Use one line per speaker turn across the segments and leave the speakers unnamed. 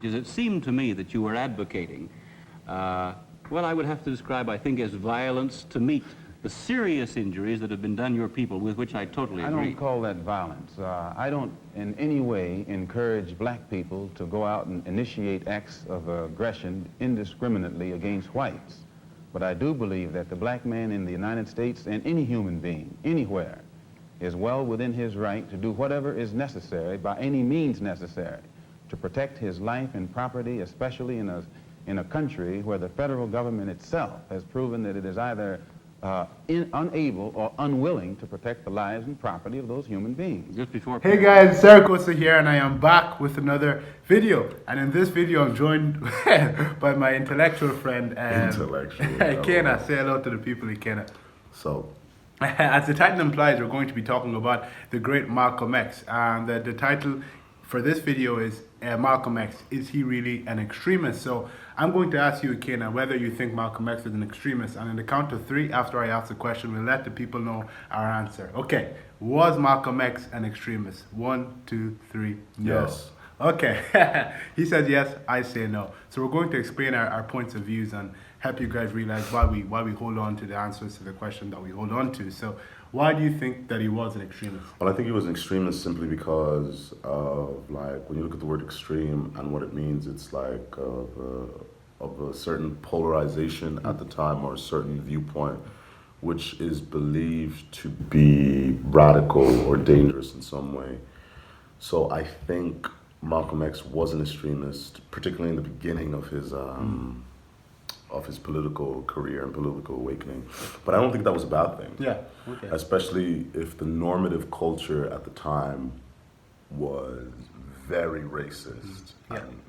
It seemed to me that you were advocating what I would have to describe, I think, as violence to meet the serious injuries that have been done your people, with which I totally agree.
I don't call that violence. I don't in any way encourage black people to go out and initiate acts of aggression indiscriminately against whites. But I do believe that the black man in the United States and any human being, anywhere, is well within his right to do whatever is necessary, by any means necessary, to protect his life and property, especially in a country where the federal government itself has proven that it is either unable or unwilling to protect the lives and property of those human beings.
Hey guys, Sarah Costa here, and I am back with another video. And in this video, I'm joined by my intellectual friend, Ike and I. Say hello to the people, Ike and I.
So,
as the title implies, we're going to be talking about the great Malcom X, and the title for this video is Malcom X, is he really an extremist? So I'm going to ask you, Ikena, whether you think Malcom X is an extremist, and in the count of three, after I ask the question, we'll let the people know our answer. Okay, was Malcom X an extremist? 1, 2, 3, no.
Yes.
Okay, he says yes, I say no. So we're going to explain our points of views and help you guys realize why we hold on to the answers to the question that we hold on to. So why do you think that he was an extremist?
Well, I think he was an extremist simply because of, like, when you look at the word extreme and what it means, it's like of a certain polarization at the time, or a certain viewpoint which is believed to be radical or dangerous in some way. So I think Malcolm X was an extremist, particularly in the beginning of his political career and political awakening. But I don't think that was a bad thing.
Yeah, okay.
Especially if the normative culture at the time was very racist, and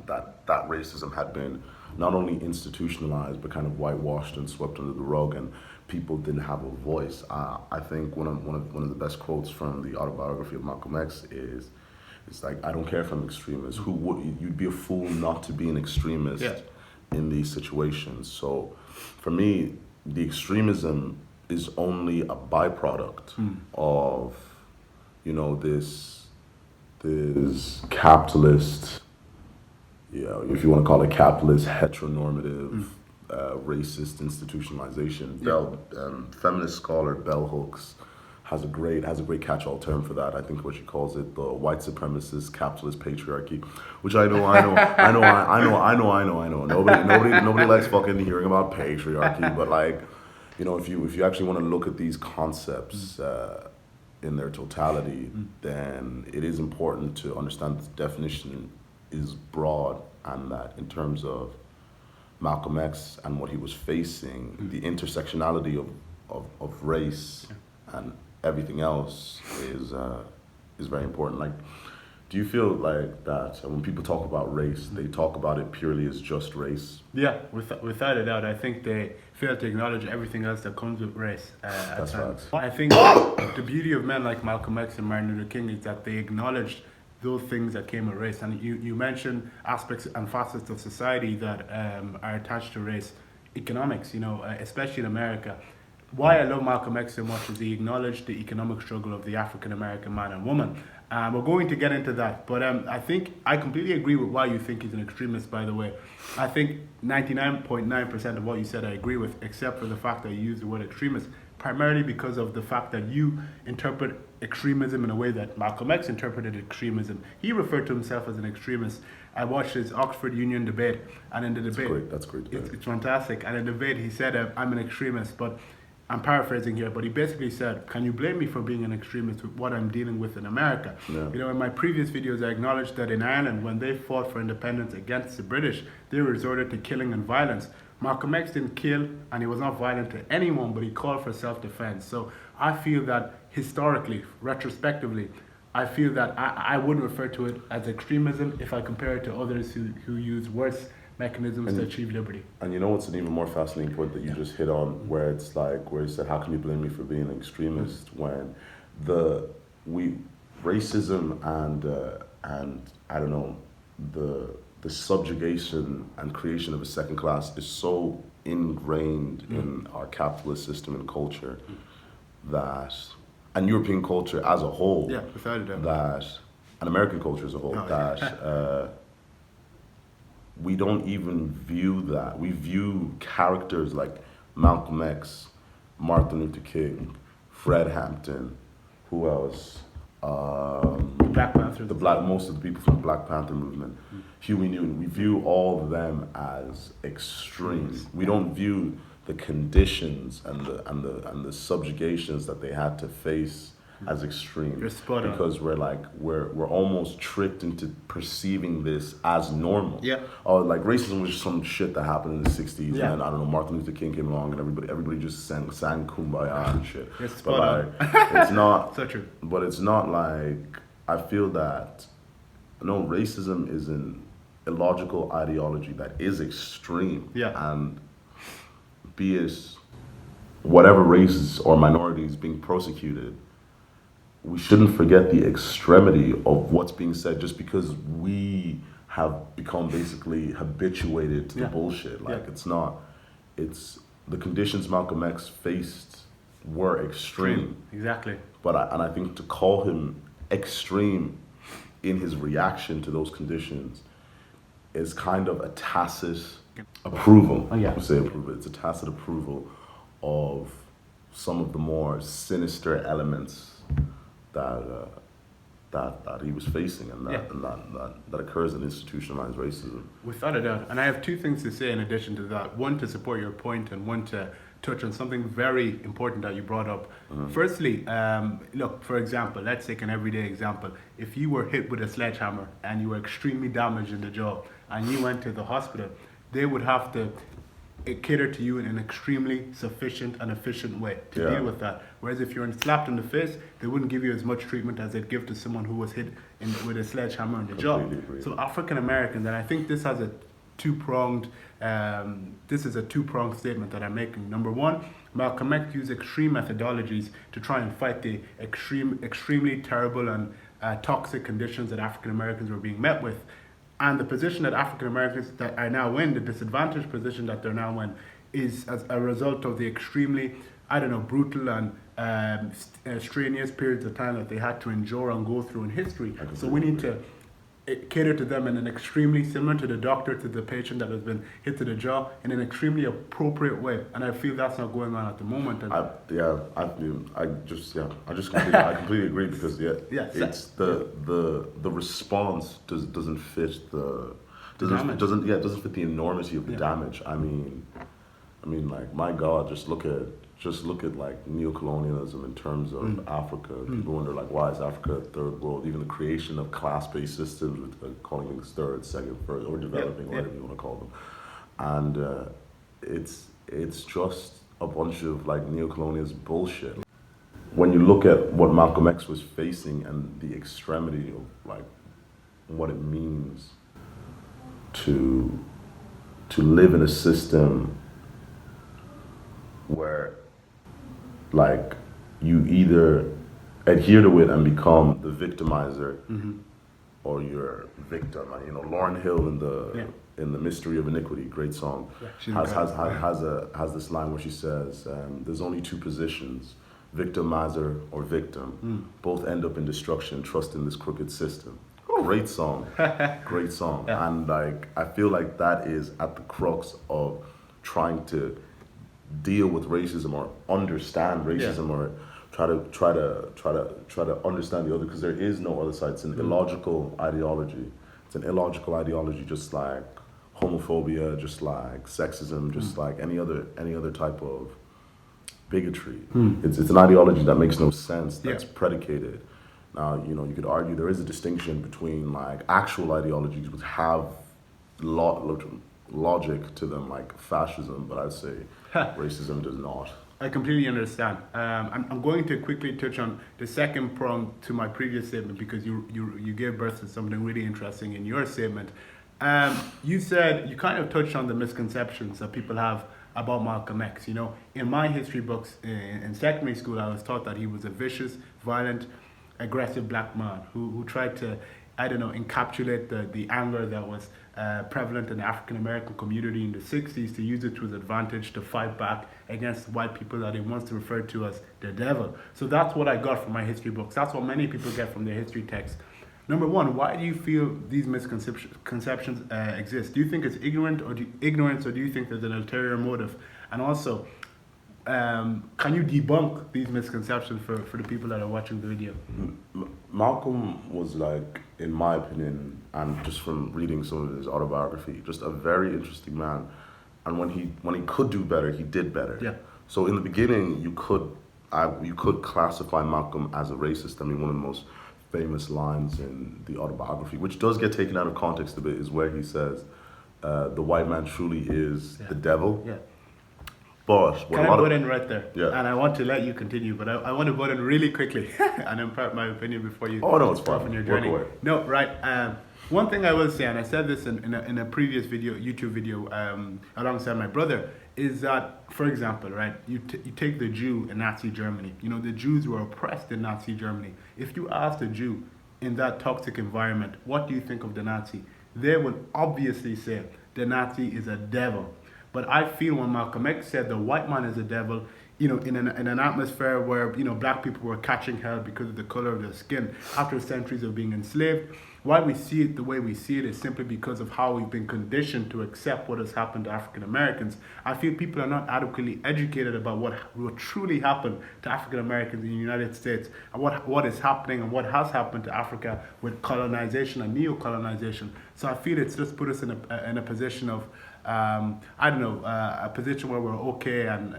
that racism had been not only institutionalized but kind of whitewashed and swept under the rug, and people didn't have a voice. I think one of the best quotes from the autobiography of Malcolm X is, it's like, I don't care if I'm extremist. You'd be a fool not to be an extremist.
Yeah.
In these situations. So for me, the extremism is only a byproduct of, this capitalist, if you want to call it capitalist, heteronormative, racist institutionalization. Feminist scholar Bell Hooks has a great catch-all term for that. I think what she calls it, the white supremacist capitalist patriarchy, which I know. Nobody likes fucking hearing about patriarchy, but like, if you actually want to look at these concepts in their totality, then it is important to understand that the definition is broad, and that in terms of Malcolm X and what he was facing, the intersectionality of race and everything else is very important. Like, do you feel like that when people talk about race, they talk about it purely as just race?
Yeah, without a doubt. I think they fail to acknowledge everything else that comes with race.
That's facts.
I think the beauty of men like Malcolm X and Martin Luther King is that they acknowledged those things that came with race. And you mentioned aspects and facets of society that are attached to race. Economics, especially in America. Why I love Malcolm X so much is he acknowledged the economic struggle of the African American man and woman. We're going to get into that, but I think I completely agree with why you think he's an extremist, by the way. I think 99.9% of what you said I agree with, except for the fact that you used the word extremist, primarily because of the fact that you interpret extremism in a way that Malcolm X interpreted extremism. He referred to himself as an extremist. I watched his Oxford Union debate, and in the debate...
That's great.
It's fantastic. And in the debate, he said, I'm an extremist, but I'm paraphrasing here, but he basically said, can you blame me for being an extremist with what I'm dealing with in America?
Yeah.
In my previous videos, I acknowledged that in Ireland, when they fought for independence against the British, they resorted to killing and violence. Malcolm X didn't kill, and he was not violent to anyone, but he called for self-defense. So I feel that historically, retrospectively, I feel that I wouldn't refer to it as extremism if I compare it to others who use worse mechanisms to achieve liberty. And
you know what's an even more fascinating point that you just hit on, where it's like, where you said, how can you blame me for being an extremist, when racism and I don't know, the subjugation and creation of a second class is so ingrained in our capitalist system and culture that, and European culture as a whole,
without a doubt,
that and American culture as a whole, that we don't even view that. We view characters like Malcolm X, Martin Luther King, Fred Hampton, who else?
Black Panther.
Most of the people from the Black Panther movement, Huey Newton. We view all of them as extreme. We don't view the conditions and the subjugations that they had to face as extreme.
You're spot on.
Because we're almost tricked into perceiving this as normal.
Yeah.
Oh, like racism was just some shit that happened in the '60s,
Yeah.
and I don't know, Martin Luther King came along, and everybody just sang Kumbaya and shit.
You're spot on.
It's not.
So true.
But it's not like, I feel that, no, racism is an illogical ideology that is extreme.
Yeah.
And be it whatever races or minorities being persecuted, we shouldn't forget the extremity of what's being said just because we have become basically habituated to the bullshit. Like, it's the conditions Malcolm X faced were extreme.
Exactly.
But I think to call him extreme in his reaction to those conditions is kind of a tacit approval.
Oh, yeah.
I would say approval. It's a tacit approval of some of the more sinister elements that he was facing, and that occurs in institutionalized racism.
Without a doubt. And I have two things to say in addition to that. One, to support your point, and one, to touch on something very important that you brought up. Firstly, look, for example, let's take an everyday example. If you were hit with a sledgehammer and you were extremely damaged in the jaw and you went to the hospital, they would have to cater to you in an extremely sufficient and efficient way to deal with that. Whereas if you're slapped in the face, they wouldn't give you as much treatment as they'd give to someone who was hit with a sledgehammer in the jaw.
Agree.
So African Americans, and I think this has a two-pronged statement that I'm making. Number one, Malcolm X used extreme methodologies to try and fight the extremely terrible and toxic conditions that African Americans were being met with. And the position that African Americans that are now in, the disadvantaged position that they're now in, is as a result of the extremely, brutal and strenuous periods of time that they had to endure and go through in history. So we need to cater to them in an extremely, similar to the doctor, to the patient that has been hit to the jaw, in an extremely appropriate way. And I feel that's not going on at the moment. And
I completely agree, because it's the response doesn't fit doesn't fit the enormity of the damage. I mean, like, my God, just look at like neocolonialism in terms of Africa. People wonder, like, why is Africa a third world? Even the creation of class-based systems, with calling things third, second, first, or developing, whatever you want to call them. And it's just a bunch of like neocolonialist bullshit. When you look at what Malcolm X was facing and the extremity of like what it means to live in a system where, like, you either adhere to it and become the victimizer, or you're victim. Lauryn Hill in the Mystery of Iniquity, great song, has this line where she says, "There's only two positions, victimizer or victim. Both end up in destruction. Trust in this crooked system." Great song, great song. Yeah. And like, I feel like that is at the crux of trying to deal with racism or understand racism, or try to understand the other, because there is no other side. It's an illogical ideology. It's an illogical ideology, just like homophobia, just like sexism, just like any other type of bigotry. It's an ideology that makes no sense, that's predicated. Now, you could argue there is a distinction between like actual ideologies which have logic to them, like fascism, but I'd say racism does not.
I completely understand. I'm going to quickly touch on the second prong to my previous statement, because you gave birth to something really interesting in your statement. You said, you kind of touched on the misconceptions that people have about Malcolm X. In my history books in secondary school, I was taught that he was a vicious, violent, aggressive black man who tried to, encapsulate the anger that was prevalent in the African American community in the 60s, to use it to his advantage to fight back against white people that he wants to refer to as the devil. So that's what I got from my history books. That's what many people get from their history texts. Number one, why do you feel these misconceptions exist? Do you think it's ignorance, or do you think there's an ulterior motive? And also, can you debunk these misconceptions for the people that are watching the video?
Malcolm was like, in my opinion, and just from reading some of his autobiography, just a very interesting man. And when he could do better, he did better.
Yeah.
So in the beginning, you could classify Malcolm as a racist. I mean, one of the most famous lines in the autobiography, which does get taken out of context a bit, is where he says, "The white man truly is the devil."
Yeah.
But
Can I butt in right there?
Yeah.
And I want to let you continue, but I want to butt in really quickly and impart my opinion before you.
Oh no, it's fine.
On your
Work
journey.
away.
No, right. One thing I will say, and I said this in a previous video, YouTube video, alongside my brother, is that, for example, right, you take the Jew in Nazi Germany. You know, the Jews were oppressed in Nazi Germany. If you ask a Jew in that toxic environment, what do you think of the Nazi? They would obviously say the Nazi is a devil. But I feel when Malcolm X said the white man is a devil, you know, in an atmosphere where, you know, black people were catching hell because of the color of their skin after centuries of being enslaved. Why we see it the way we see it is simply because of how we've been conditioned to accept what has happened to African Americans. I feel people are not adequately educated about what truly happened to African Americans in the United States, and what is happening and what has happened to Africa with colonization and neo-colonization. So I feel it's just put us in a position of, a position where we're okay and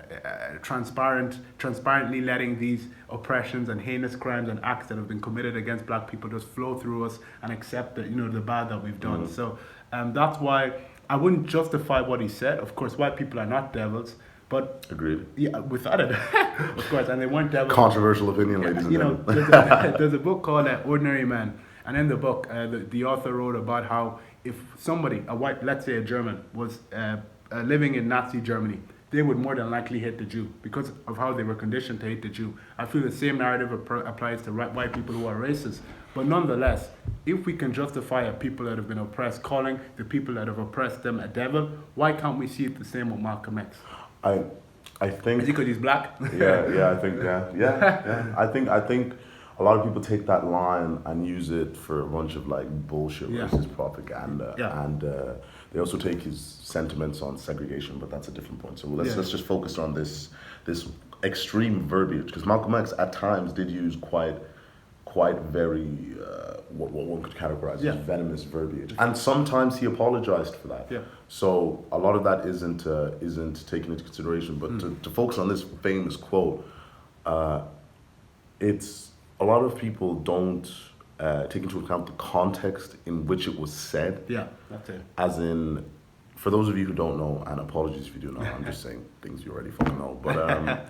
transparently letting these oppressions and heinous crimes and acts that have been committed against black people just flow through us and accept that, you know, the bad that we've done. So that's why I wouldn't justify what he said. Of course, white people are not devils, but
Agreed.
yeah, without it, of course, and they weren't devils.
Controversial opinion, ladies and
You know,
gentlemen.
there's a book called Ordinary Man, and in the book, the author wrote about how if somebody, a white, let's say a German, was living in Nazi Germany, they would more than likely hate the Jew because of how they were conditioned to hate the Jew. I feel the same narrative applies to white people who are racist. But nonetheless, if we can justify a people that have been oppressed calling the people that have oppressed them a devil, why can't we see it the same with Malcolm X?
I think.
Is it because he's black?
Yeah, I think, yeah. I think a lot of people take that line and use it for a bunch of like bullshit racist propaganda, and they also take his sentiments on segregation, but that's a different point. So let's just focus on this extreme verbiage, because Malcolm X at times did use quite very what one could categorize as venomous verbiage, and sometimes he apologized for that. So a lot of that isn't taken into consideration. But to focus on this famous quote, it's a lot of people don't take into account the context in which it was said.
Yeah, that's it.
As in, for those of you who don't know, and apologies if you do know, I'm just saying things you already fucking know. But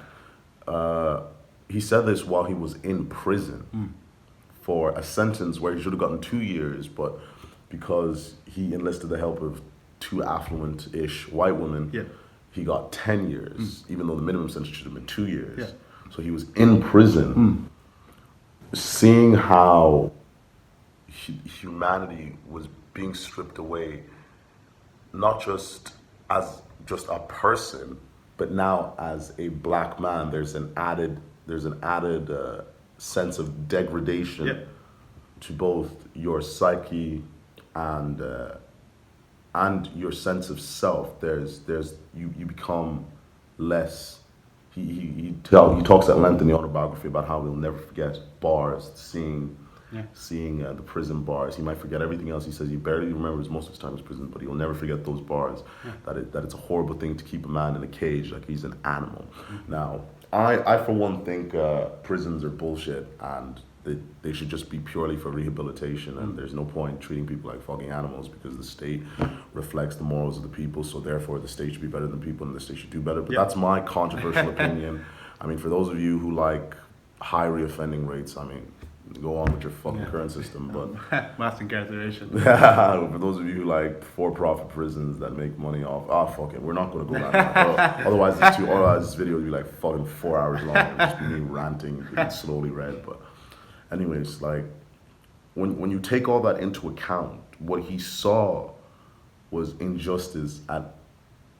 he said this while he was in prison for a sentence where he should have gotten 2 years, but because he enlisted the help of two affluent-ish white women, he got 10 years, even though the minimum sentence should have been 2 years. So he was in prison, seeing how humanity was being stripped away, not just as just a person, but now as a black man. There's an added sense of degradation to both your psyche and your sense of self. You become less. He talks at length in the autobiography about how he'll never forget bars, seeing the prison bars. He might forget everything else. He says he barely remembers most of his time in prison, but he'll never forget those bars. That it's a horrible thing to keep a man in a cage like he's an animal. Now, I for one think prisons are bullshit, and they should just be purely for rehabilitation, and there's no point treating people like fucking animals, because the state reflects the morals of the people, so therefore the state should be better than people and the state should do better. But that's my controversial opinion. I mean, for those of you who like high reoffending rates, I mean, go on with your fucking current system, but
mass incarceration.
For those of you who like for-profit prisons that make money off, fuck it, we're not going to go down that. Otherwise this video would be like fucking 4 hours long. It would just be me ranting, it's slowly read. But anyways, like when you take all that into account, what he saw was injustice at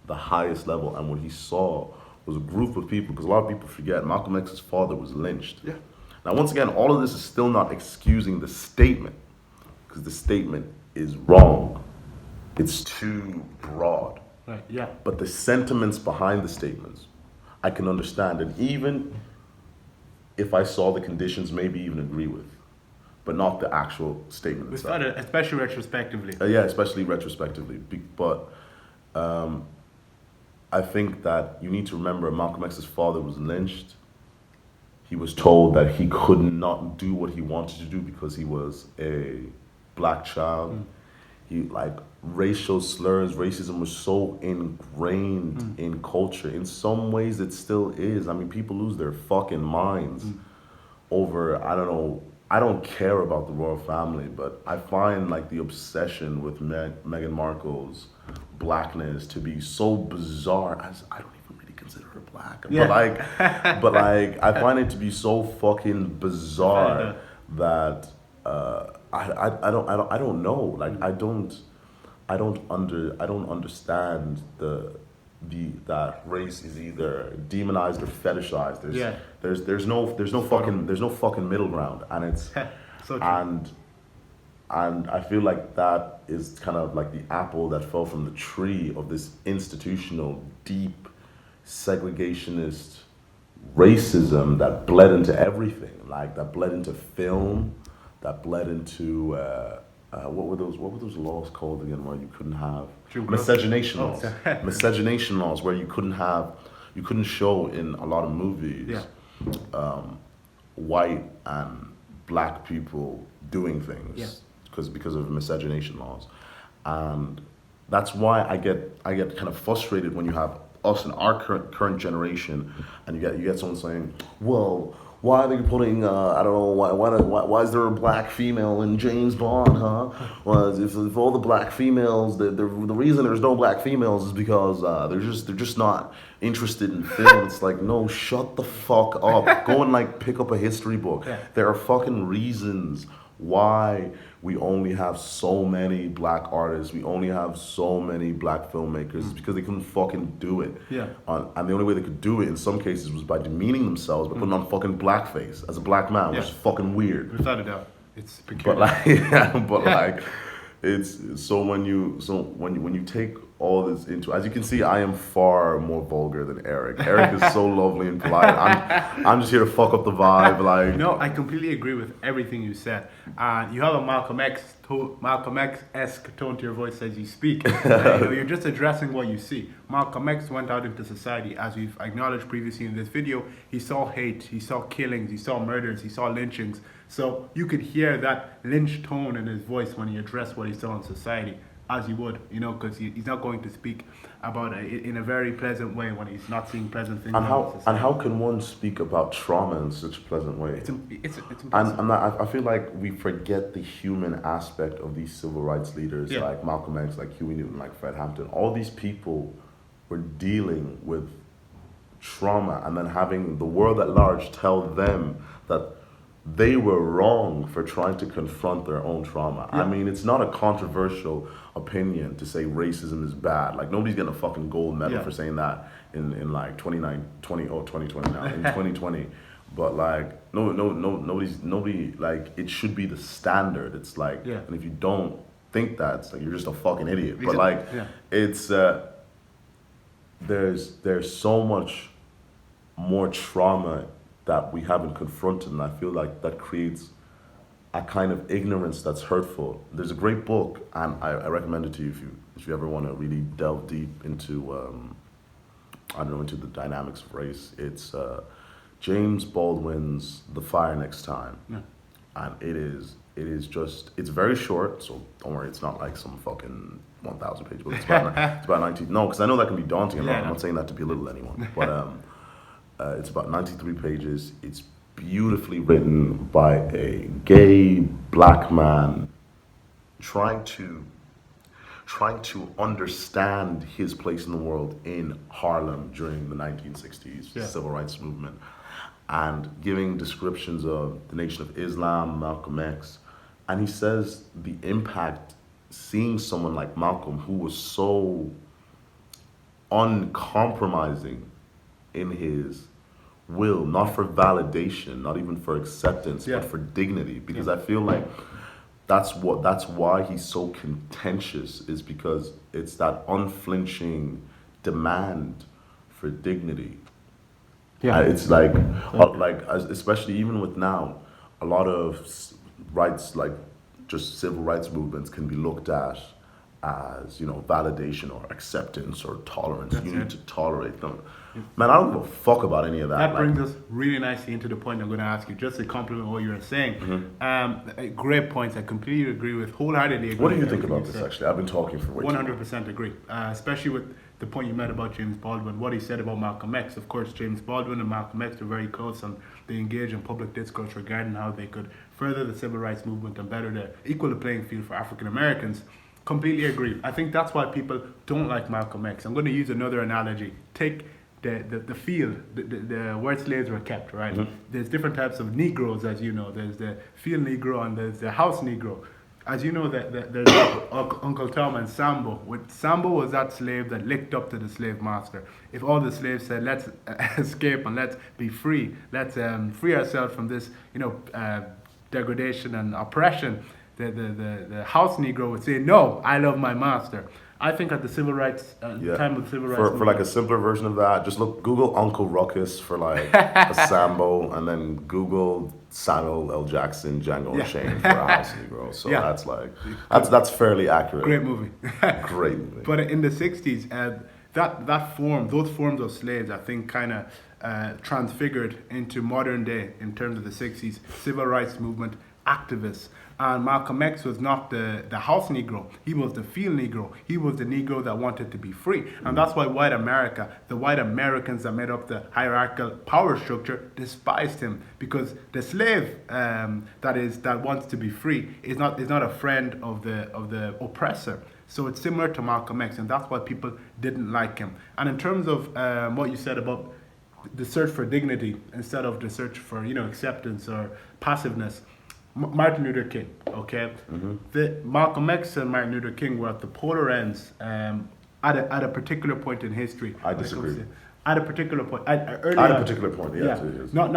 the highest level, and what he saw was a group of people, because a lot of people forget Malcolm X's father was lynched. Now, once again, all of this is still not excusing the statement, because the statement is wrong. It's too broad.
Right. Yeah.
But the sentiments behind the statements, I can understand, and even if I saw the conditions, maybe even agree with, but not the actual statement itself.
Especially retrospectively.
Yeah, especially retrospectively. But I think that you need to remember Malcolm X's father was lynched. He was told that he could not do what he wanted to do because he was a black child. He, like, racial slurs, racism was so ingrained in culture. In some ways it still is. I mean, people lose their fucking minds over, I don't know, I don't care about the royal family, but I find like the obsession with Meghan Markle's blackness to be so bizarre. As I don't even really consider her black, but like I find it to be so fucking bizarre that I don't know. Like I don't understand that race is either demonized or fetishized. There's no fucking middle ground, and it's
so
and I feel like that is kind of like the apple that fell from the tree of this institutional, deep, segregationist racism that bled into everything, like that bled into film, that bled into what were those laws called again where you couldn't have miscegenation laws. Miscegenation laws where you couldn't show in a lot of movies white and black people doing things because of miscegenation laws. And that's why I get kind of frustrated when you have us in our current generation and you get someone saying, well, why are they putting, I don't know, why is there a black female in James Bond, huh? Well, if all the black females, the reason there's no black females is because they're just not interested in film. It's like, no, shut the fuck up. Go and like pick up a history book.
Yeah.
There are fucking reasons why we only have so many black artists, we only have so many black filmmakers. It's because they couldn't fucking do it.
Yeah.
And the only way they could do it in some cases was by demeaning themselves, by putting on fucking blackface as a black man, which is fucking weird.
Without a doubt. It's peculiar.
But like, it's so when you take all this into, as you can see, I am far more vulgar than Eric. Eric is so lovely and polite. I'm just here to fuck up the vibe. Like,
no, I completely agree with everything you said. You have a Malcolm X-esque tone to your voice as you speak. You're just addressing what you see. Malcolm X went out into society, as we've acknowledged previously in this video. He saw hate, he saw killings, he saw murders, he saw lynchings. So you could hear that lynch tone in his voice when he addressed what he saw in society, as he would, because he's not going to speak about it in a very pleasant way when he's not seeing pleasant things.
And how can one speak about trauma in such a pleasant way?
It's impossible.
And I feel like we forget the human aspect of these civil rights leaders like Malcolm X, like Huey Newton, like Fred Hampton. All these people were dealing with trauma and then having the world at large tell them that they were wrong for trying to confront their own trauma. I mean, it's not a controversial opinion to say racism is bad. Like, nobody's getting a fucking gold medal for saying that in like 2020 now, in 2020. But like, nobody, like, it should be the standard. It's like, and if you don't think that, it's like, you're just a fucking idiot. But like, it's, there's so much more trauma that we haven't confronted, and I feel like that creates a kind of ignorance that's hurtful. There's a great book, and I recommend it to you if you ever want to really delve deep into into the dynamics of race. It's James Baldwin's The Fire Next Time, and it is it's very short, so don't worry, it's not like some fucking 1,000 page book. It's about 19. No, because I know that can be daunting. I'm not saying that to belittle anyone, but it's about 93 pages. It's beautifully written by a gay black man trying to understand his place in the world in Harlem during the 1960s civil rights movement, and giving descriptions of the Nation of Islam, Malcolm X, and he says the impact seeing someone like Malcolm, who was so uncompromising in his will, not for validation, not even for acceptance, but for dignity. Because I feel like that's why he's so contentious, is because it's that unflinching demand for dignity.
Yeah.
It's especially even with now, a lot of rights, like just civil rights movements, can be looked at as, validation or acceptance or tolerance.
That's
you need
it.
to tolerate them. Man, I don't give a fuck about any of that.
That brings us really nicely into the point I'm going to ask you, just to compliment what you were saying. Great points. I completely agree with, wholeheartedly agree.
What do you
with
think
everything
about
you
this,
said.
actually? I've been talking for way too long.
100% agree, especially with the point you made about James Baldwin, what he said about Malcolm X. Of course, James Baldwin and Malcolm X are very close, and they engage in public discourse regarding how they could further the civil rights movement and equal the playing field for African Americans. Completely agree. I think that's why people don't like Malcolm X. I'm going to use another analogy. Take the field, where slaves were kept, right?
Mm-hmm.
There's different types of Negroes, as you know. There's the field Negro and there's the house Negro. As you know, there's Uncle Tom and Sambo. Sambo was that slave that licked up to the slave master. If all the slaves said, let's escape and let's be free, let's free ourselves from this, degradation and oppression, the house Negro would say, no, I love my master. I think at the civil rights, time of the civil rights
For like a simpler version of that, just Google Uncle Ruckus for like a Sambo, and then Google Samuel L. Jackson, Django Unchained for a house Negro. So that's fairly accurate.
Great movie.
Great movie.
But in the 60s, those forms of slaves, I think, kind of transfigured into modern day in terms of the 60s civil rights movement activists. And Malcolm X was not the house Negro. He was the field Negro. He was the Negro that wanted to be free. And that's why white America, the white Americans that made up the hierarchical power structure, despised him. Because the slave that wants to be free is not a friend of the oppressor. So it's similar to Malcolm X, and that's why people didn't like him. And in terms of what you said about the search for dignity instead of the search for acceptance or passiveness, Martin Luther King, okay? The Malcolm X and Martin Luther King were at the polar ends at a particular point in history.
I disagree.
At a particular point,
At a particular point, yes. It is.
Not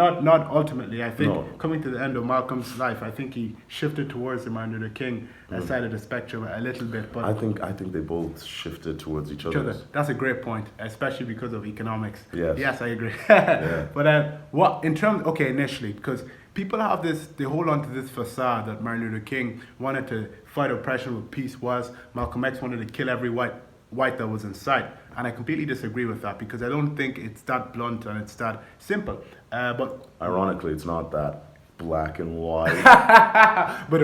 ultimately. I think coming to the end of Malcolm's life, I think he shifted towards the Martin Luther King side of the spectrum a little bit. But
I think they both shifted towards each other.
That's a great point, especially because of economics.
Yes,
I agree.
Yeah.
But initially, because people have they hold on to this facade that Martin Luther King wanted to fight oppression with peace, was Malcolm X wanted to kill every white that was in sight. And I completely disagree with that, because I don't think it's that blunt and it's that simple. But
ironically, it's not that black and white.
but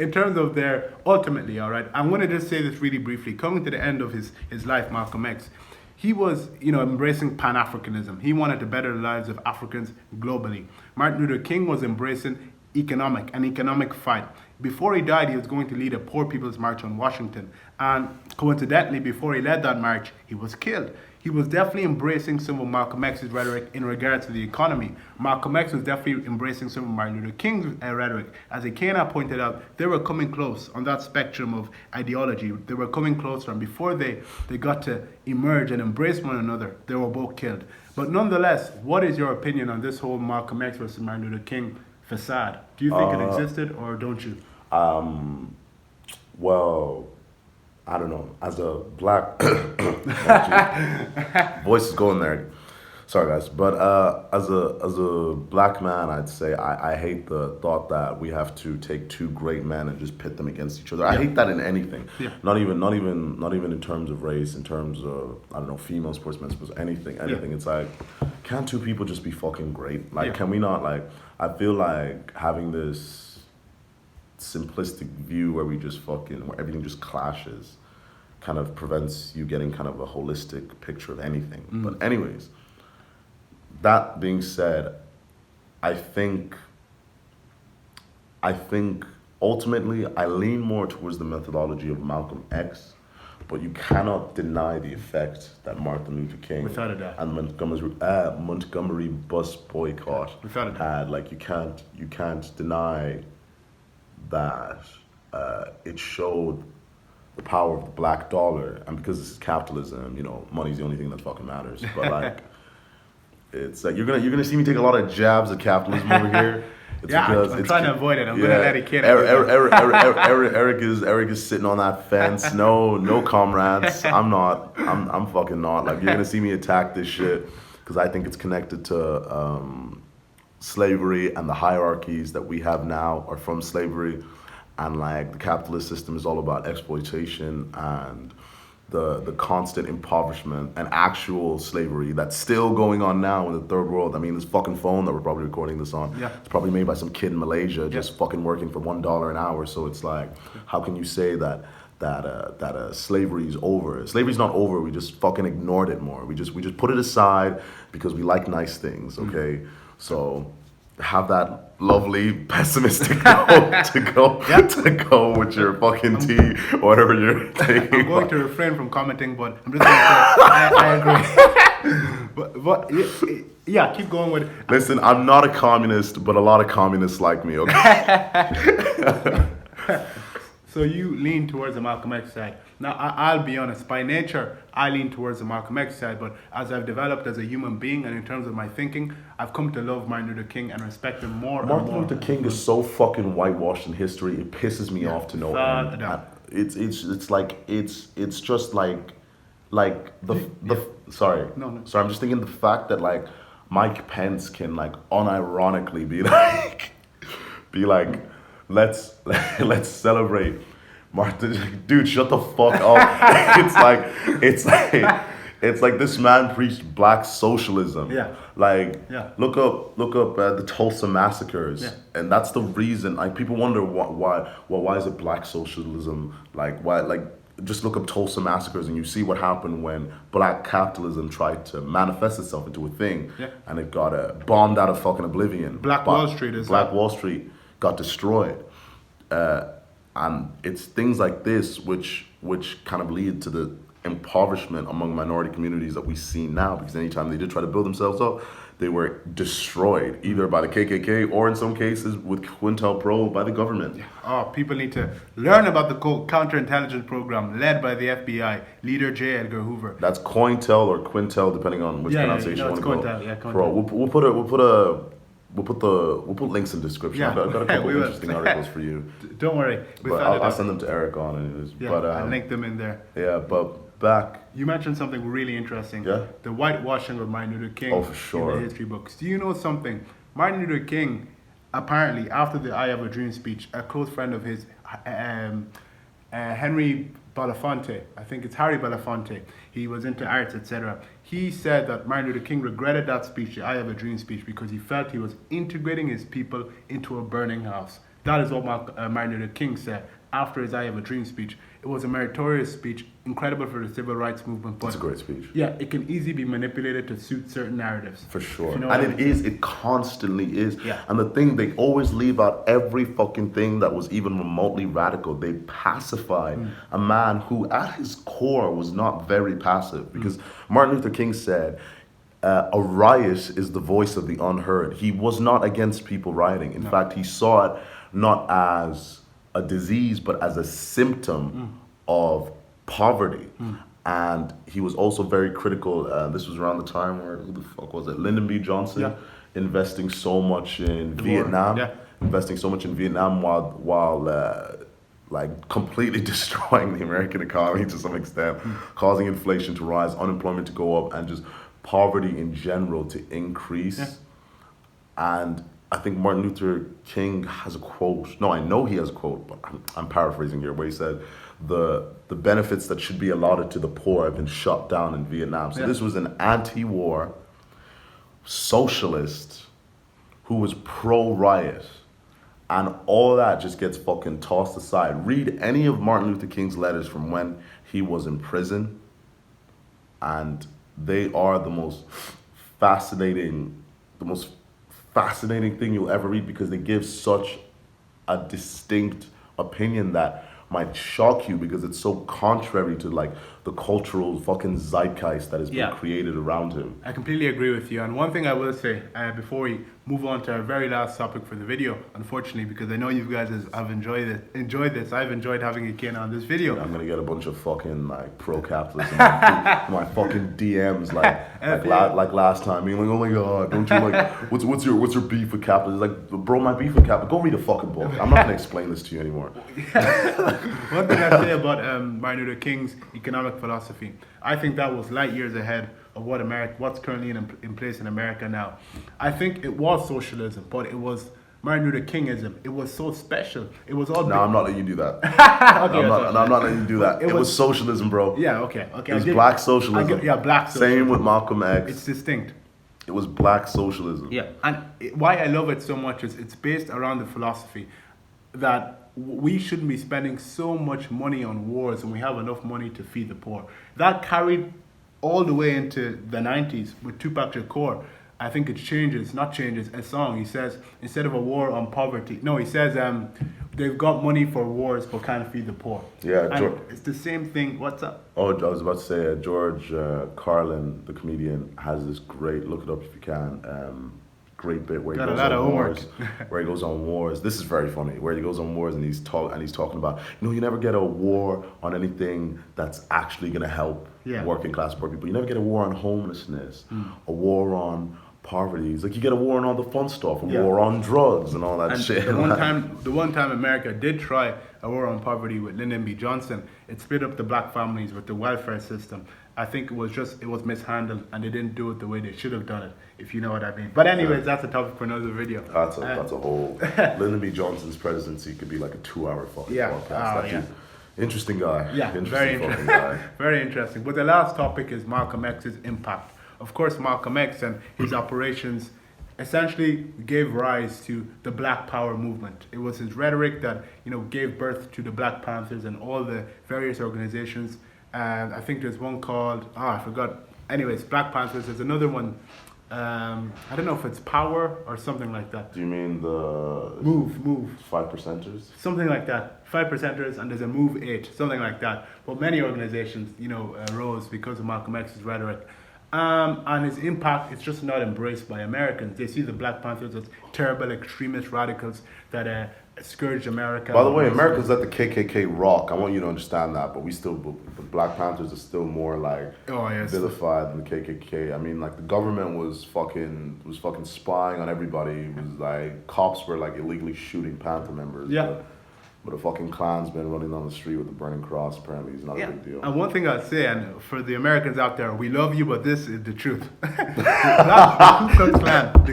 in terms of ultimately, all right, I'm going to just say this really briefly. Coming to the end of his life, Malcolm X, he was, embracing Pan-Africanism. He wanted to better the lives of Africans globally. Martin Luther King was embracing an economic fight. Before he died, he was going to lead a Poor People's March on Washington. And coincidentally, before he led that march, he was killed. He was definitely embracing some of Malcolm X's rhetoric in regards to the economy. Malcolm X was definitely embracing some of Martin Luther King's rhetoric. As Ike and I pointed out, they were coming close on that spectrum of ideology. They were coming closer, and before they got to emerge and embrace one another, they were both killed. But nonetheless, what is your opinion on this whole Malcolm X versus Martin Luther King facade? Do you think it existed, or don't you?
Well, I don't know. As a black voice is going there. Sorry, guys. But as a black man, I'd say I hate the thought that we have to take two great men and just pit them against each other. I hate that in anything.
Yeah.
Not even in terms of race, in terms of, I don't know, female sports, men's sports, anything.
Yeah.
It's like, can't two people just be fucking great? Like,
Yeah.
can we not, like, I feel like having this simplistic view where where everything just clashes kind of prevents you getting kind of a holistic picture of anything. But anyways, that being said, I think ultimately I lean more towards the methodology of Malcolm X, but you cannot deny the effect that Martin Luther King
Without a doubt.
and Montgomery bus boycott
Without a doubt.
had. Like, you can't deny that it showed the power of the black dollar, and because this is capitalism, money's the only thing that fucking matters. But like, It's like you're gonna see me take a lot of jabs at capitalism over here. It's
Yeah,
because
I'm trying to avoid it. I'm
yeah,
gonna let it kid.
Eric is sitting on that fence. No comrades. I'm fucking not. Like, you're gonna see me attack this shit because I think it's connected to slavery, and the hierarchies that we have now are from slavery, and like the capitalist system is all about exploitation and the constant impoverishment and actual slavery that's still going on now in the third world. I mean, this fucking phone that we're probably recording this on, it's probably made by some kid in Malaysia just fucking working for $1 an hour. So it's like, how can you say that slavery is over? Slavery's not over. We just fucking ignored it more. We just put it aside because we like nice things. Okay, so have that lovely pessimistic note to go with your fucking tea or whatever you're taking.
I'm going to refrain from commenting, but I'm just going to say I agree. but yeah, keep going with it.
Listen, I'm not a communist, but a lot of communists like me, okay?
So you lean towards the Malcolm X side. Now, I'll be honest, by nature, I lean towards the Malcolm X side, but as I've developed as a human being and in terms of my thinking, I've come to love Martin Luther King and respect him more and more.
Martin Luther King is so fucking whitewashed in history, it pisses me off to no end. It's just like sorry.
No.
Sorry, I'm just thinking the fact that like Mike Pence can like unironically be like, let's celebrate Martin. Dude, shut the fuck up. it's like this man preached black socialism. Look up the Tulsa massacres, and that's the reason. Like, people wonder why is it black socialism? Just look up Tulsa massacres and you see what happened when black capitalism tried to manifest itself into a thing, and it got bombed out of fucking oblivion.
Wall Street
Wall Street got destroyed, and it's things like this which kind of lead to the impoverishment among minority communities that we see now, because anytime they did try to build themselves up, they were destroyed either by the KKK or in some cases with COINTELPRO by the government.
People need to learn about the counterintelligence program led by the FBI, leader J. Edgar Hoover.
That's COINTEL or Quintel, depending on which pronunciation you want to go.
Bro,
we'll put links in the description. I've got a couple of interesting articles for you.
Don't worry.
But I'll send them to Eric on it.
I'll link them in there.
Yeah, but back.
You mentioned something really interesting.
Yeah.
The whitewashing of Martin Luther King.
Oh, for sure.
In the history books. Do you know something? Martin Luther King, apparently, after the I Have a Dream speech, a close friend of his, Henry Belafonte, I think it's Harry Belafonte, he was into arts, etc. He said that Martin Luther King regretted that speech, the I Have a Dream speech, because he felt he was integrating his people into a burning house. That is what Martin Luther King said after his I Have a Dream speech. It was a meritorious speech, incredible for the civil rights movement. But
it's a great speech.
Yeah, it can easily be manipulated to suit certain narratives.
For sure.
You know
and it constantly is.
Yeah.
And the thing, they always leave out every fucking thing that was even remotely radical. They pacified a man who at his core was not very passive. Because Martin Luther King said, a riot is the voice of the unheard. He was not against people rioting. In fact, he saw it not as a disease, but as a symptom of poverty. And he was also very critical. This was around the time where, who the fuck was it? Lyndon B. Johnson investing so much in Vietnam. Investing so much in Vietnam while like completely destroying the American economy to some extent, causing inflation to rise, unemployment to go up, and just poverty in general to increase. And I think Martin Luther King has a quote. No, I know he has a quote, but I'm paraphrasing here, where he said, the benefits that should be allotted to the poor have been shut down in Vietnam. So this was an anti-war socialist who was pro-riot. And all that just gets fucking tossed aside. Read any of Martin Luther King's letters from when he was in prison, and they are the most fascinating thing you'll ever read, because they give such a distinct opinion that might shock you, because it's so contrary to like the cultural fucking zeitgeist that has been created around him.
I completely agree with you. And one thing I will say before we move on to our very last topic for the video, unfortunately, because I know you guys have enjoyed this. I've enjoyed having a kid on this video.
I'm gonna get a bunch of fucking like pro-capitalists in my fucking DMs like last time. Being like, oh my god, don't you like what's your beef with capitalism? Like, bro, my beef with capitalism. Go read a fucking book. I'm not gonna explain this to you anymore.
One thing I say about Martin Luther King's economic philosophy, I think that was light years ahead of what's currently in place in America now. I think it was socialism, but it was Martin Luther Kingism. It was so special. It was all.
No, I'm not letting you do that.
Okay,
I'm not letting you do that. It was socialism, bro.
Yeah, okay.
It was black socialism.
Black socialism.
Same with Malcom X.
It's distinct.
It was black socialism.
Yeah, and why I love it so much is it's based around the philosophy that we shouldn't be spending so much money on wars when we have enough money to feed the poor. That carried all the way into the 90s with Tupac Shakur. I think it changes, not changes, a song. He says, instead of a war on poverty, no, he says they've got money for wars but can't feed the poor.
Yeah,
and it's the same thing. What's up?
Oh, I was about to say, George Carlin, the comedian, has this great, look it up if you can, great bit where he goes on wars. Where he goes on wars. This is very funny. Where he goes on wars and he's talking about, you never get a war on anything that's actually going to help working class poor people. You never get a war on homelessness, a war on poverty. It's like you get a war on all the fun stuff, a war on drugs and all that shit.
The one time America did try a war on poverty with Lyndon B. Johnson, it split up the black families with the welfare system. I think it was mishandled and they didn't do it the way they should have done it, if you know what I mean. But anyways, that's a topic for another video.
That's a whole Lyndon B. Johnson's presidency could be like a 2-hour fucking podcast. Interesting guy.
Yeah, very interesting guy. Very interesting. But the last topic is Malcolm X's impact. Of course, Malcolm X and his operations essentially gave rise to the Black Power movement. It was his rhetoric that gave birth to the Black Panthers and all the various organizations. And I think there's one called I forgot. Anyways, Black Panthers. There's another one. I don't know if it's Power or something like that.
Do you mean the
Move
5%ers?
Something like that. 5%ers, and there's a Move 8, something like that. But many organizations, arose because of Malcolm X's rhetoric. And his impact is just not embraced by Americans. They see the Black Panthers as terrible extremist radicals that scourged America.
By the way, Americans let the KKK rock. I want you to understand that, but the Black Panthers are still more like vilified than the KKK. I mean, like the government was fucking spying on everybody. It was like cops were like illegally shooting Panther members.
Yeah.
But a fucking Klansman running down the street with a burning cross apparently is not a big deal.
And one thing I'd say, and for the Americans out there, we love you, but this is the truth. The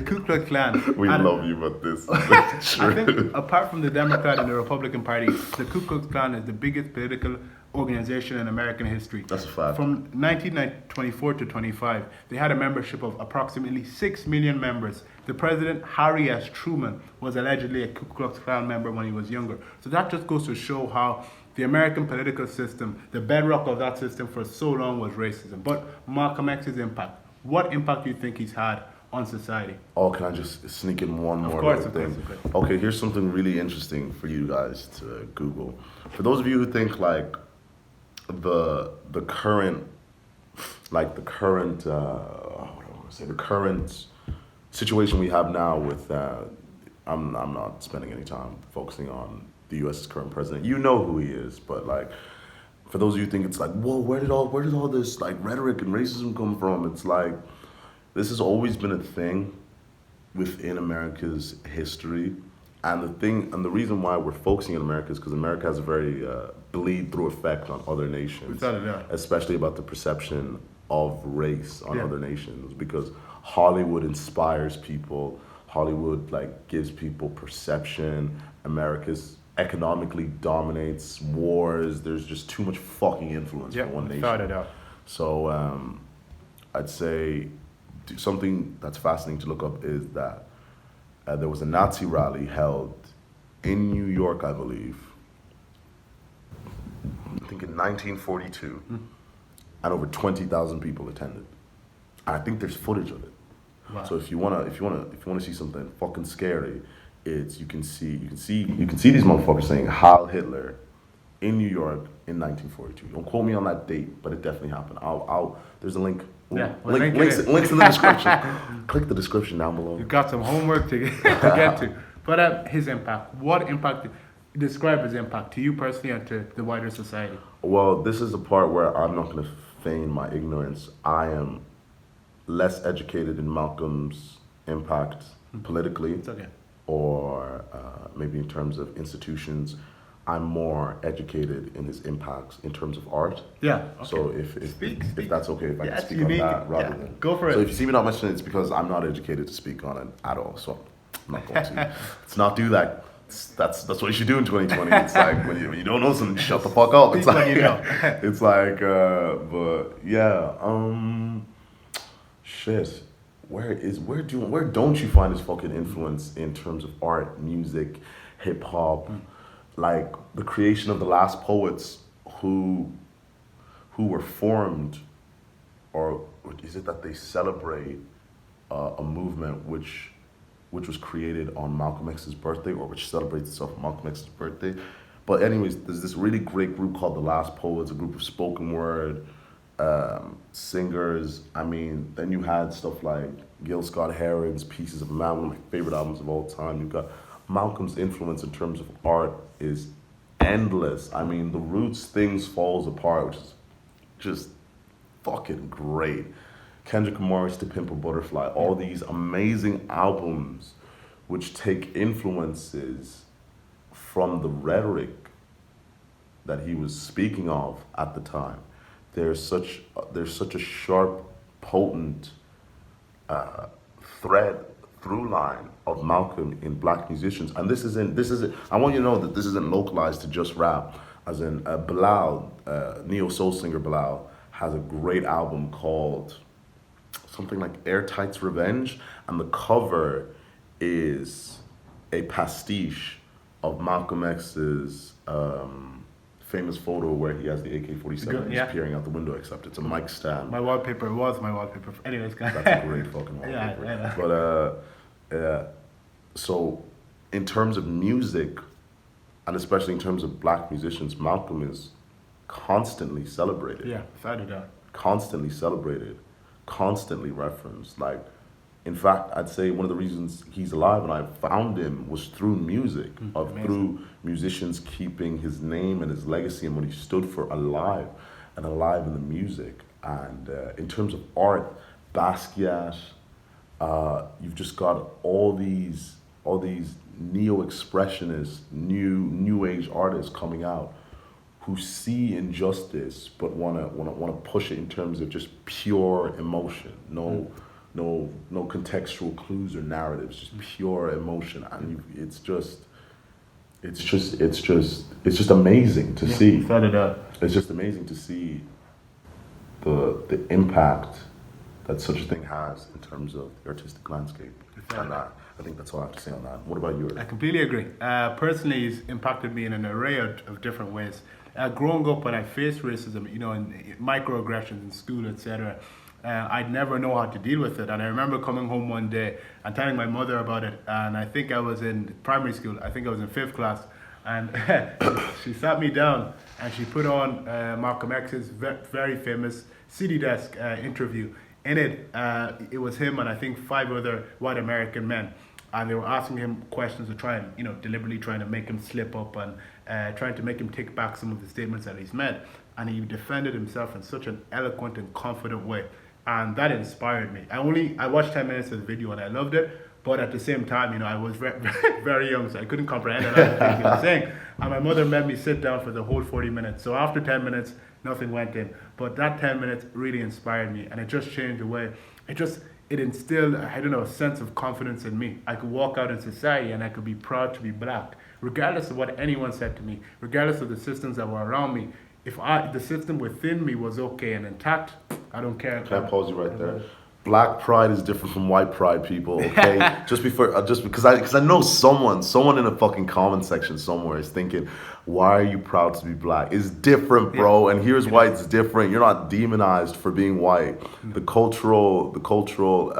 Ku Klux Klan.
We love you, but this is the truth.
I think apart from the Democrat and the Republican Party, the Ku Klux Klan is the biggest political organization in American history.
That's a fact.
From 1924 to 25, they had a membership of approximately 6 million members. The president, Harry S. Truman, was allegedly a Ku Klux Klan member when he was younger. So that just goes to show how the American political system, the bedrock of that system for so long was racism. But Malcolm X's impact, what impact do you think he's had on society?
Oh, can I just sneak in one more thing? Okay, here's something really interesting for you guys to Google. For those of you who think like the current situation we have now with I'm not spending any time focusing on the U.S.'s current president. You know who he is, but like for those of you who think it's like, whoa, where did all this like rhetoric and racism come from? It's like this has always been a thing within America's history. And the reason why we're focusing on America is because America has a very bleed-through effect on other nations, especially about the perception of race on other nations. Because Hollywood inspires people, Hollywood like gives people perception. America's economically dominates wars. There's just too much fucking influence for one nation. So I'd say something that's fascinating to look up is that there was a Nazi rally held in New York, I believe, I think in 1942, and over 20,000 people attended. And I think there's footage of it. Wow. So if you wanna see something fucking scary, it's you can see these motherfuckers saying Heil Hitler in New York in 1942. Don't quote me on that date, but it definitely happened. There's a link.
Yeah, we'll
Links in the description. Click the description down below.
You've got some homework to get to. But his impact. What impact? Describe his impact to you personally and to the wider society.
Well, this is the part where I'm not going to feign my ignorance. I am less educated in Malcolm's impact politically,
It's okay.
or maybe in terms of institutions. I'm more educated in his impacts in terms of art.
Yeah. Okay.
So if that's okay, if I can speak on that rather than
go for it.
So if you see me not mentioning it, it's because I'm not educated to speak on it at all. So I'm not going to. Let's not do that. That's what you should do in 2020. It's like when you don't know something, shut the fuck up. It's
Speak
like
when you know.
it's like but yeah. Shit. Where don't you find his fucking influence in terms of art, music, hip hop? Like the creation of the last poets who were formed, or is it that they celebrate a movement which was created on Malcolm X's birthday, or which celebrates itself on Malcolm X's birthday? But anyways, there's this really great group called the Last Poets, a group of spoken word singers. I mean, then you had stuff like Gil Scott-Heron's Pieces of a Man, one of my favorite albums of all time. You've got Malcolm's influence in terms of art is endless. I mean, The Roots' Things Falls Apart, which is just fucking great. Kendrick Lamar's To Pimp a Butterfly, all these amazing albums which take influences from the rhetoric that he was speaking of at the time. There's such a sharp, potent through line of Malcolm in black musicians, and this isn't. I want you to know that this isn't localized to just rap. As in, Bilal, neo soul singer Bilal, has a great album called something like Airtight's Revenge, and the cover is a pastiche of Malcolm X's famous photo where he has the AK-47 and he's peering out the window, except it's a mic stand.
My wallpaper. Anyways,
that's a great fucking wallpaper.
Yeah.
But so in terms of music, and especially in terms of black musicians, Malcolm is constantly celebrated.
Yeah, without a doubt.
Constantly celebrated, constantly referenced. Like, in fact, I'd say one of the reasons he's alive and I found him was through music, through musicians keeping his name and his legacy and what he stood for alive, and alive in the music. And in terms of art, Basquiat, you've just got all these neo-expressionists, new age artists coming out who see injustice but wanna push it in terms of just pure emotion, no contextual clues or narratives, just pure emotion, and it's just amazing to see.
Without a doubt.
It's just amazing to see the impact that such a thing has in terms of the artistic landscape. And I think that's all I have to say on that. What about yours?
I completely agree. Personally, he's impacted me in an array of different ways. Growing up, when I faced racism, and microaggressions in school, etc., I'd never know how to deal with it. And I remember coming home one day and telling my mother about it. And I think I was in primary school. I think I was in 5th class. And she sat me down and she put on Malcolm X's very famous CD desk interview. In it, it was him and I think 5 other white American men. And they were asking him questions to try and, deliberately trying to make him slip up and trying to make him take back some of the statements that he's made. And he defended himself in such an eloquent and confident way. And that inspired me. I watched 10 minutes of the video and I loved it. But at the same time, I was very young, so I couldn't comprehend a lot of things he was saying. And my mother made me sit down for the whole 40 minutes. So after 10 minutes, nothing went in. But that 10 minutes really inspired me. And it just changed the way. It instilled, a sense of confidence in me. I could walk out in society and I could be proud to be black, regardless of what anyone said to me, regardless of the systems that were around me. If the system within me was okay and intact, I don't care.
Can I pause you right there? Black pride is different from white pride, people. Okay, just because I know someone in a fucking comment section somewhere is thinking, why are you proud to be black? It's different, bro. And here's why it's different. You're not demonized for being white. The cultural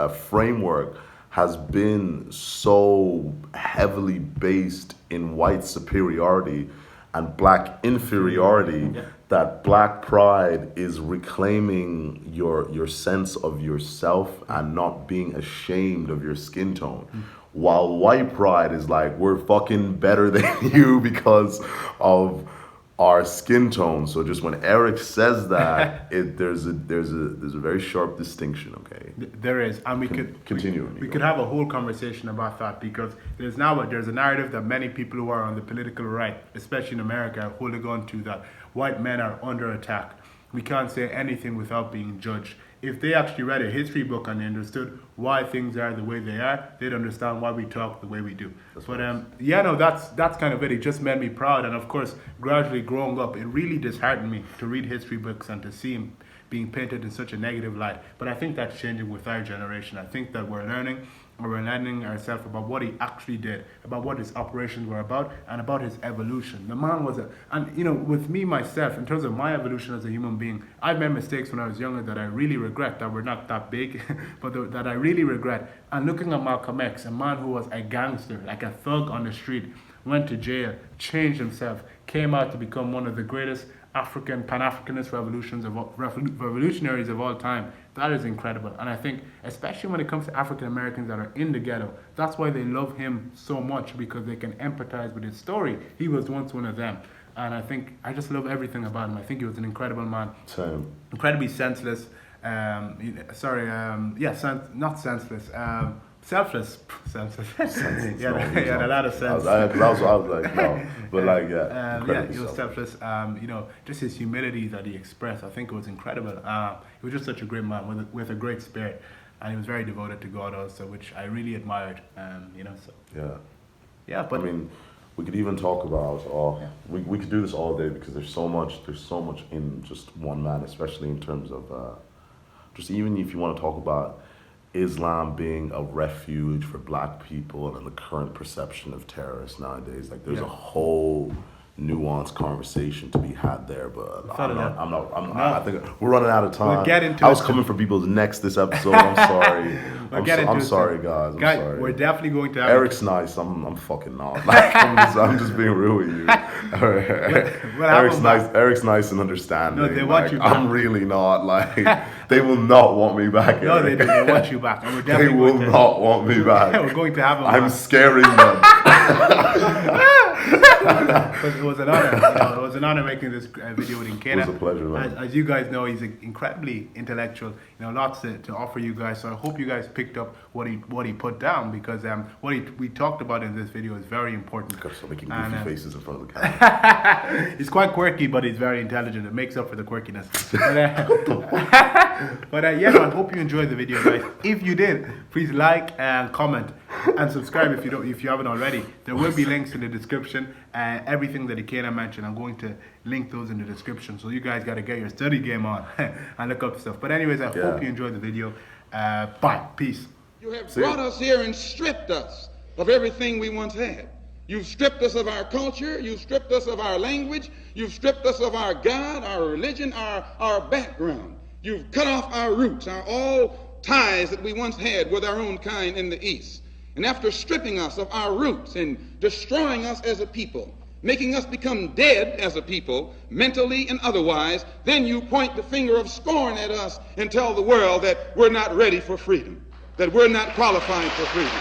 framework has been so heavily based in white superiority and black inferiority, that black pride is reclaiming your sense of yourself and not being ashamed of your skin tone. While white pride is like, we're fucking better than you because of our skin tone. So just when Eric says that, there's a very sharp distinction. Okay,
there is, and we could
continue.
We could have a whole conversation about that, because there's a narrative that many people who are on the political right, especially in America, are holding on to, that white men are under attack. We can't say anything without being judged. If they actually read a history book and they understood why things are the way they are, they'd understand why we talk the way we do. That's kind of it. It just made me proud. And of course, gradually growing up, it really disheartened me to read history books and to see him being painted in such a negative light. But I think that's changing with our generation. I think that we're learning ourselves about what he actually did, about what his operations were about, and about his evolution. The man was with me, myself, in terms of my evolution as a human being, I've made mistakes when I was younger that I really regret, that were not that big, but that I really regret. And looking at Malcom X, a man who was a gangster, like a thug on the street, went to jail, changed himself, came out to become one of the greatest Pan-Africanist revolutionaries of all time. That is incredible. And I think, especially when it comes to African Americans that are in the ghetto, that's why they love him so much, because they can empathize with his story. He was once one of them. And I just love everything about him. I think he was an incredible man.
Same.
Incredibly senseless. Not senseless. Selfless. Yeah, a lot of sense.
I was like, no. But
he was selfless. Just his humility that he expressed, I think it was incredible. He was just such a great man with a great spirit. And he was very devoted to God also, which I really admired. Yeah, but I mean,
we could even talk about, we could do this all day, because there's so much in just one man, especially in terms of, just even if you want to talk about Islam being a refuge for black people and the current perception of terrorists nowadays. Like, there's a whole nuanced conversation to be had there, but I think we're running out of time.
We'll get into
I was coming for people's necks this episode. I'm sorry. I'm sorry, guys. I'm sorry.
We're definitely going to have
Eric's nice. I'm fucking not. Like, I'm just being real with you. Eric's nice and understanding.
No, they want you back.
I'm really not. Like, they will not want me back.
No, they do. They want you back. And we're definitely
not want me back.
We're going to have them
I'm
back.
scaring them.
It was an honor. It was an honor making this video with Ike and I.
It was a pleasure, man.
As you guys know, he's incredibly intellectual. Lots to offer you guys. So I hope you guys picked up what he put down, because we talked about in this video is very important.
Gosh, I'm making goofy faces in front of the camera.
He's quite quirky, but he's very intelligent. It makes up for the quirkiness. But I hope you enjoyed the video, guys. If you did, please like and comment and subscribe if you haven't already. There will be links in the description. Everything that Ike and I mentioned, I'm going to link those in the description. So you guys got to get your study game on and look up stuff. But anyways, I hope you enjoyed the video. Bye. Peace.
You have brought us here and stripped us of everything we once had. You've stripped us of our culture. You've stripped us of our language. You've stripped us of our God, our religion, our background. You've cut off our roots, all ties that we once had with our own kind in the East. And after stripping us of our roots and destroying us as a people, making us become dead as a people, mentally and otherwise, then you point the finger of scorn at us and tell the world that we're not ready for freedom, that we're not qualified for freedom.